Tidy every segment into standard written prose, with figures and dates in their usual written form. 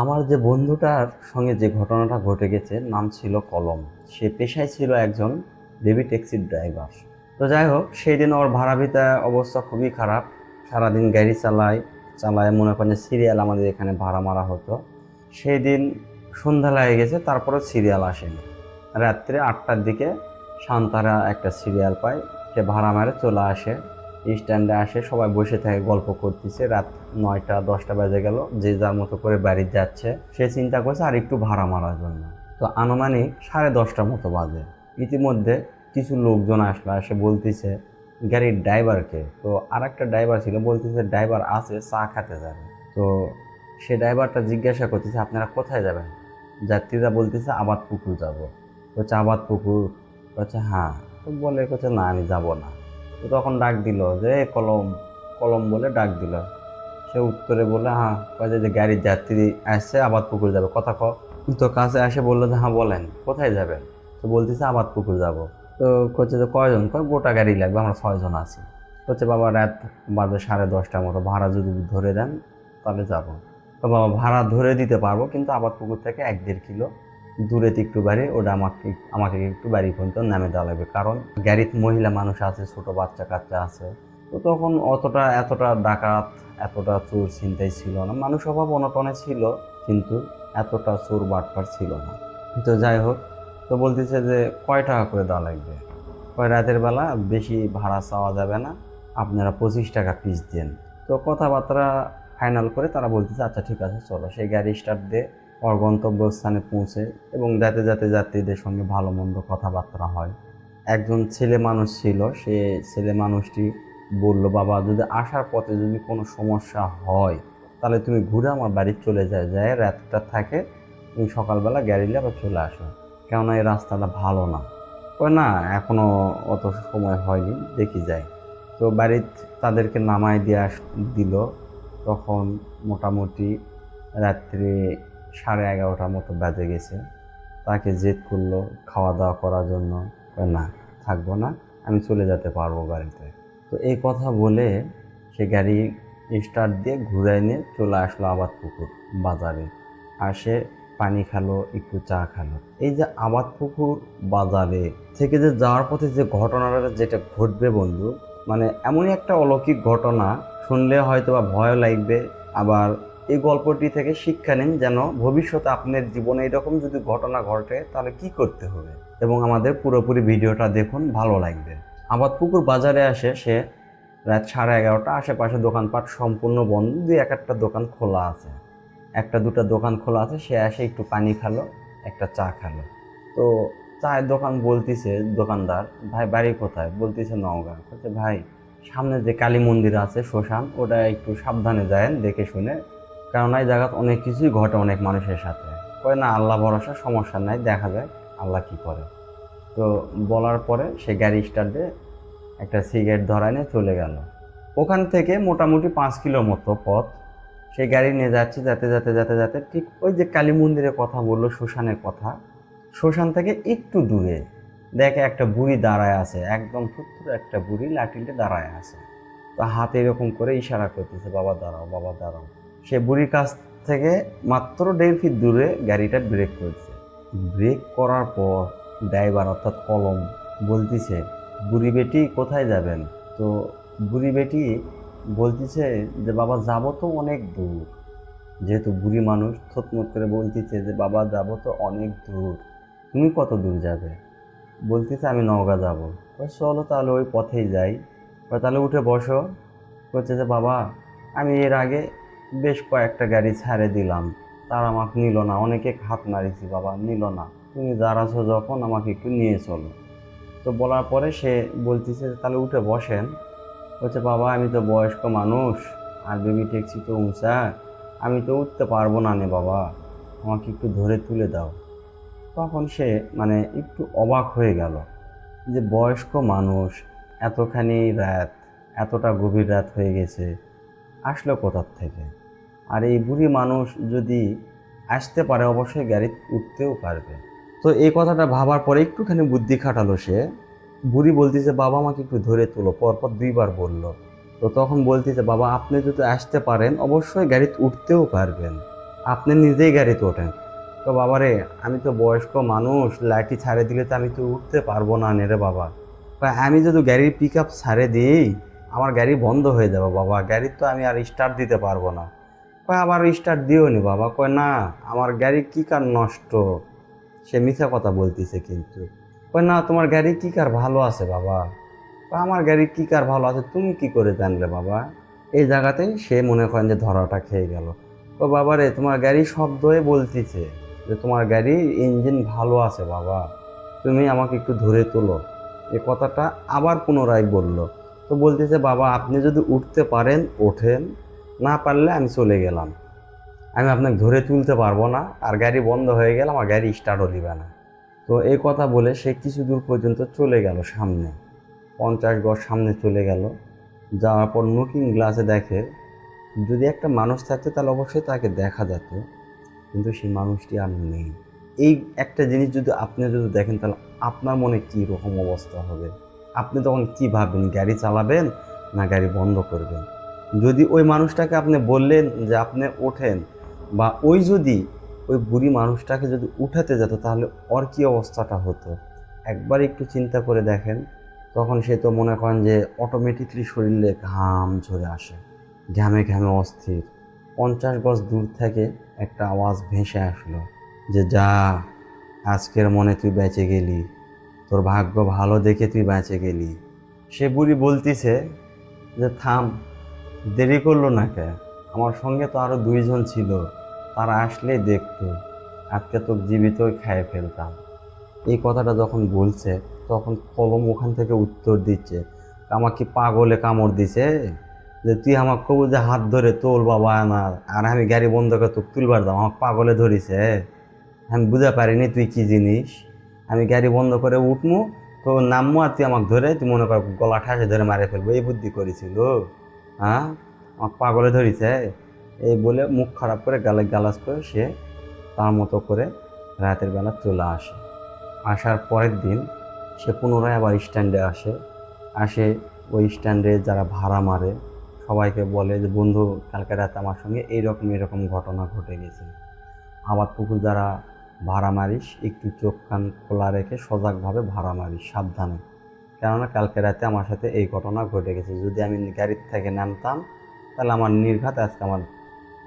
আমার যে বন্ধুটার সঙ্গে যে ঘটনাটা ঘটে গেছে নাম ছিল কলম। সে পেশায় ছিল একজন বেবি ট্যাক্সির ড্রাইভার। তো যাই হোক, সেই দিন ওর ভাড়া ভিতা অবস্থা খুবই খারাপ। সারাদিন গাড়ি চালায় চালায় মনে করেন সিরিয়াল আমাদের এখানে ভাড়া মারা হতো। সেই দিন সন্ধ্যা লেগে গেছে, তারপরে সিরিয়াল আসেনি। রাত্রে 8টার দিকে শান্তারা একটা সিরিয়াল পায়, সে ভাড়া মারে চলে আসে। স্ট্যান্ডে আসে, সবাই বসে থাকে, গল্প করতেছে। রাত 9টা 10টা বেজে গেল, যে যার মতো করে বাড়ি যাচ্ছে। সে চিন্তা করছে আর একটু ভাড়া মারার জন্য। তো আনুমানিক 10:30টার মতো বাজে। ইতিমধ্যে কিছু লোকজন আসলো, এসে বলতেছে গাড়ির ড্রাইভারকে। তো আর একটা ড্রাইভার ছিল, বলতেছে ড্রাইভার আছে, চা খেতে যাবে। তো সে ড্রাইভারটা জিজ্ঞাসা করতেছে আপনারা কোথায় যাবেন। যাত্রীরা বলতেছে আবাদ পুকুর যাবো। বলছে আবাদ পুকুর? বলছে হ্যাঁ। তো বলে করছে না আমি যাব না। তো তখন ডাক দিল যে কলম, কলম বলে ডাক দিল। সে উত্তরে বললে হ্যাঁ। কয়ে যে গাড়ির যাত্রী আসছে, আবাদ পুকুর যাবে, কথা ক। তো কাছে এসে বললো যে হ্যাঁ বলেন কোথায় যাবেন। তো বলতেছে আবাদ পুকুর যাব। তো করছে যে কয়জন, কয় গোটা গাড়ি লাগবে, আমরা 6জন আছি। হচ্ছে বাবা রাত বাজে 10:30টার মতো, ভাড়া যদি ধরে দেন তাহলে যাব। তো বাবা ভাড়া ধরে দিতে পারবো, কিন্তু আবাদ পুকুর থেকে 1-1.5 কিলো দূরে একটু বাড়ি, ওটা আমাকে আমাকে একটু বাড়ি পর্যন্ত নামে দেওয়া লাগবে, কারণ গাড়িতে মহিলা মানুষ আছে, ছোট বাচ্চা কাচ্চা আছে। তো তখন এতটা ডাকাত, এতটা চোর ছিনতাই ছিল না। মানুষ অভাব অনটনে ছিল, কিন্তু এতটা চোর বাটপার ছিল না। তো যাই হোক, তো বলতেছে যে কয় টাকা করে দেওয়া লাগবে। কয় রাতের বেলা বেশি ভাড়া চাওয়া যাবে না, আপনারা 25 টাকা পিস দেন। তো কথাবার্তা ফাইনাল করে তারা বলতেছে আচ্ছা ঠিক আছে চলো। সেই গাড়ি স্টার্ট দিয়ে ওর গন্তব্যস্থানে পৌঁছে, এবং যাতে যাতে যাত্রীদের সঙ্গে ভালো মন্দ কথাবার্তা হয়। একজন ছেলে মানুষ ছিল, সে ছেলে মানুষটি বলল বাবা যদি আসার পথে যদি কোনো সমস্যা হয় তাহলে তুমি ঘুরে আমার বাড়ি চলে যায় রাতটা থাকে, তুমি সকালবেলা গাড়ি নিয়ে আবার চলে আসো, কেননা এই রাস্তাটা ভালো না। কই না এখনো অত সময় হয়নি, দেখি যাই। তো বাড়িতে তাদেরকে নামাই দিয়ে দিল। তখন মোটামুটি রাত্রি 11:30টার মতো বেজে গেছে। তাকে জেদ করলো খাওয়া দাওয়া করার জন্য। কয় না থাকবো না, আমি চলে যেতে পারবো বাড়িতে। তো এই কথা বলে সে গাড়ি স্টার্ট দিয়ে ঘুরাই নিয়ে চলে আসলো আবাদ পুকুর বাজারে। আর সে পানি খালো, একটু চা খালো। এই যে আবাদ পুকুর বাজারে থেকে যে যাওয়ার পথে যে ঘটনাটা যেটা ঘটবে বন্ধু, মানে এমনই একটা অলৌকিক ঘটনা, শুনলে হয়তো বা ভয় লাগবে। আবার এই গল্পটি থেকে শিক্ষা নিন, যেন ভবিষ্যতে আপনার জীবনে এরকম যদি ঘটনা ঘটে তাহলে কি করতে হবে। এবং আমাদের পুরোপুরি ভিডিওটা দেখুন, ভালো লাগবে। আবাদপুকুর বাজারে আসে সে রাত 11:30। আশেপাশে দোকানপাট সম্পূর্ণ বন্ধ, দুই একটা দোকান খোলা আছে, একটা দুটা দোকান খোলা আছে। সে এসে একটু পানি খালো, একটা চা খালো। তো চায়ের দোকান বলতেছে দোকানদার ভাই বাড়ি কোথায়, বলতেছে নওগাঁ। বলছে ভাই সামনে যে কালী মন্দির আছে শ্মশান, ওটা একটু সাবধানে যায়েন দেখে শুনে, কারণ এই জায়গায় অনেক কিছুই ঘটে অনেক মানুষের সাথে। কয় না আল্লাহ ভরসা, সমস্যা নাই, দেখা যায় আল্লাহ কি করে। তো বলার পরে সে গাড়ি স্টার্ট দিয়ে একটা সিগারেট ধরায় নিয়ে চলে গেল। ওখান থেকে মোটামুটি 5 কিলো মতো পথ সে গাড়ি নিয়ে যাচ্ছে। যাতে যাতে যাতে যাতে ঠিক ওই যে কালী মন্দিরের কথা বললো, শ্মশানের কথা, শ্মশান থেকে একটু দূরে দেখে একটা বুড়ি দাঁড়ায় আছে, একদম ছোট্ট একটা বুড়ি লাঠিতে দাঁড়ায় আছে। তো হাতে এরকম করে ইশারা করতেছে বাবা দাঁড়াও, বাবা দাঁড়াও। সে বুড়ির কাছ থেকে মাত্র 1.5 ফিট দূরে গাড়িটা ব্রেক করছে। ব্রেক করার পর ড্রাইভার অর্থাৎ কলম বলতেছে বুড়ি বেটি কোথায় যাবেন। তো বুড়ি বেটি বলতেছে যে বাবা যাবো তো অনেক দূর। যেহেতু বুড়ি মানুষ থতমত করে বলতেছে যে বাবা যাবো তো অনেক দূর, তুমি কত দূর যাবে। বলতেছে আমি নওগাঁ যাবো। চলো তাহলে ওই পথেই যাই। তাহলে উঠে বসো। বলছে যে বাবা আমি এর আগে বেশ কয়েকটা গাড়ি ছেড়ে দিলাম, তারা আমাকে নিল না, অনেকে হাত নাড়িয়েছি বাবা, নিল না, তুমি দাঁড়াছো যখন আমাকে একটু নিয়ে চলো। তো বলার পরে সে বলতেছে তাহলে উঠে বসেন। বলছে বাবা আমি তো বয়স্ক মানুষ, আর বেবি ট্যাক্সি তো উঁচা, আমি তো উঠতে পারবো না নে বাবা, আমাকে একটু ধরে তুলে দাও। তখন সে মানে একটু অবাক হয়ে গেল যে বয়স্ক মানুষ, এতখানি রাত, এতটা গভীর রাত হয়ে গেছে, আসলো কোথার থেকে। আর এই বুড়ি মানুষ যদি আসতে পারে অবশ্যই গাড়ি উঠতেও পারবে। তো এই কথাটা ভাবার পরে একটুখানি বুদ্ধি খাটালো সে। বুড়ি বলতেছে বাবা আমাকে একটু ধরে তোলো, পরপর 2বার বলল। তো তখন বলতেছে বাবা আপনি যদি আসতে পারেন অবশ্যই গাড়িতে উঠতেও পারবেন, আপনি নিজেই গাড়িতে ওঠেন। তো বাবারে, আমি তো বয়স্ক মানুষ, লাঠি ছাড়ে দিলে তো আমি তো উঠতে পারবো না রে বাবা। আমি যদি গাড়ির পিক আপ ছাড়ে দিই, আমার গাড়ি বন্ধ হয়ে যাবে বাবা, গাড়ি তো আমি আর স্টার্ট দিতে পারবো না। আবার স্টার্ট দিও নি বাবা। না, আমার গাড়ি কি কার নষ্ট। সে মিথ্যা কথা বলতেছে কিন্তু। না, তোমার গাড়ি কি কার ভালো আছে বাবা। আমার গাড়ি কি কার ভালো আছে তুমি কি করে জানলে বাবা। এই জায়গাতেই সে মনে করেন যে ধরাটা খেয়ে গেল। বাবা রে, তোমার গাড়ি শব্দই বলতেছে যে তোমার গাড়ির ইঞ্জিন ভালো আছে বাবা, তুমি আমাকে একটু ধরে তোলো। এ কথাটা আবার পুনরায় বলল। তো বলতেছে, বাবা আপনি যদি উঠতে পারেন ওঠেন, না পারলে আমি চলে গেলাম, আমি আপনাকে ধরে তুলতে পারবো না, আর গাড়ি বন্ধ হয়ে গেলে আমার গাড়ি স্টার্টও দিবে না। তো এই কথা বলে সে কিছু দূর পর্যন্ত চলে গেল, সামনে 50 গজ সামনে চলে গেল। যাওয়ার পর লুকিং গ্লাসে দেখে যদি একটা মানুষ থাকতো তাহলে অবশ্যই তাকে দেখা যেত, কিন্তু সেই মানুষটি আর নেই। এই একটা জিনিস যদি আপনি যদি দেখেন তাহলে আপনার মনে কী রকম অবস্থা হবে? আপনি তখন কী ভাববেন, গাড়ি চালাবেন না গাড়ি বন্ধ করবেন? যদি ওই মানুষটাকে আপনি বললেন যে আপনি ওঠেন, বা যদি ওই বুড়ি মানুষটাকে যদি উঠাতে যেত তাহলে ওর কী অবস্থাটা হতো একবার একটু চিন্তা করে দেখেন। তখন সে তো মনে করেন যে অটোমেটিকলি শরীরে ঘাম ঝরে আসে, ঘামে ঘামে অস্থির। 50 গজ দূর থেকে একটা আওয়াজ ভেসে আসলো যে, যা, আজকের মনে তুই বেঁচে গেলি, তোর ভাগ্য ভালো দেখে তুই বেঁচে গেলি। সে বুড়ি বলতিছে যে, থাম, দেরি করলো না কে? আমার সঙ্গে তো আরও 2 জন ছিল, তারা আসলেই দেখতো, আজকে তো জীবিতই খেয়ে ফেলতাম। এই কথাটা যখন বলছে তখন কলম ওখান থেকে উত্তর দিচ্ছে, আমাকে পাগলে কামড় দিছে যে তুই আমাকে কবু যে হাত ধরে তোল বাবা আমার, আর আমি গাড়ি বন্ধ করে তোকে তুলবার দাম, আমাকে পাগলে ধরিছে। আমি বুঝতে পারিনি তুই কি জিনিস। আমি গাড়ি বন্ধ করে উঠমু, তো নামমু, আর তুই আমাকে ধরে তুই মনে কর গলা ঠাসে ধরে মারে ফেলবো, এই বুদ্ধি করেছিল। হ্যাঁ, আমাকে পাগলে ধরিছে। এই বলে মুখ খারাপ করে গালে গালাজ করে সে তার মতো করে রাতের বেলা চলে আসে। আসার পরের দিন সে পুনরায় আবার স্ট্যান্ডে আসে। ওই স্ট্যান্ডে যারা ভাড়া মারে সবাইকে বলে যে, বন্ধু কালকে রাতে আমার সঙ্গে এইরকম ঘটনা ঘটে গেছে। আবার পুকুর যারা ভাড়া মারিস একটু চোখ কান খোলা রেখে সজাগভাবে ভাড়া মারিস, সাবধানে, কেননা কালকে রাতে আমার সাথে এই ঘটনা ঘটে গেছে। যদি আমি গাড়ির থেকে নামতাম তাহলে আমার নির্ঘাত আজকে আমার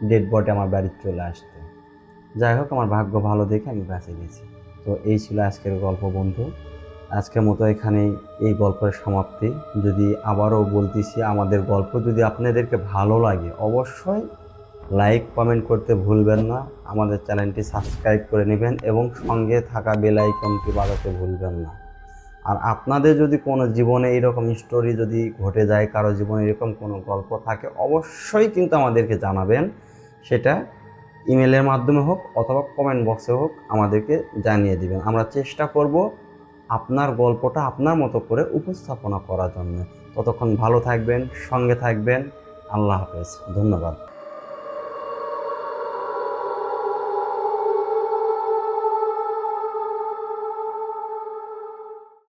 ডেড বডি আমার বাড়ির চলে আসতো। যাই হোক, আমার ভাগ্য ভালো দেখে আমি বেঁচে গেছি। তো এই ছিল আজকের গল্প বন্ধু। আজকের মতো এখানেই এই গল্পের সমাপ্তি। যদি আবারও বলতেছি, আমাদের গল্প যদি আপনাদেরকে ভালো লাগে অবশ্যই লাইক কমেন্ট করতে ভুলবেন না, আমাদের চ্যানেলটি সাবস্ক্রাইব করে নেবেন এবং সঙ্গে থাকা বেল আইকনটি বাজাতে ভুলবেন না। আর আপনাদের যদি কোনো জীবনে এইরকম স্টোরি যদি ঘটে যায়, কারো জীবনে এরকম কোনো গল্প থাকে, অবশ্যই কিন্তু আমাদেরকে জানাবেন। সেটা ইমেলের মাধ্যমে হোক অথবা কমেন্ট বক্সে হোক আমাদেরকে জানিয়ে দিবেন। আমরা চেষ্টা করব আপনার গল্পটা আপনার মতো করে উপস্থাপনা করার জন্য। ততক্ষণ ভালো থাকবেন, সঙ্গে থাকবেন। আল্লাহ হাফেজ, ধন্যবাদ।